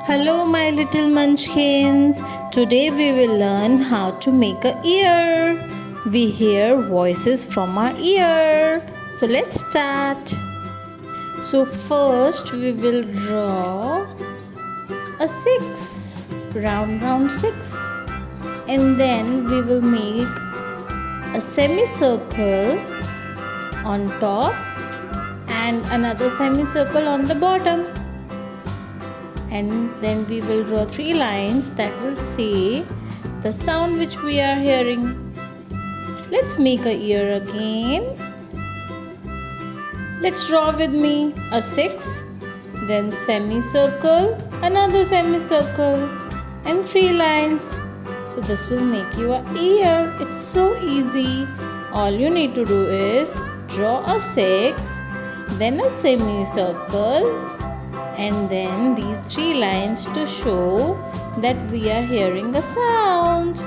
Hello, my little munchkins. Today we will learn how to make a ear. We hear voices from our ear. So let's start. So first we will draw a 6, round 6, and then we will make a semicircle on top and another semicircle on the bottom. And then we will draw 3 lines that will say the sound which we are hearing. Let's make a ear again. Let's draw with me a 6, then semicircle, another semicircle, and 3 lines. So this will make you an ear. It's so easy. All you need to do is draw a 6, then a semicircle, and then these 3 lines to show that we are hearing a sound.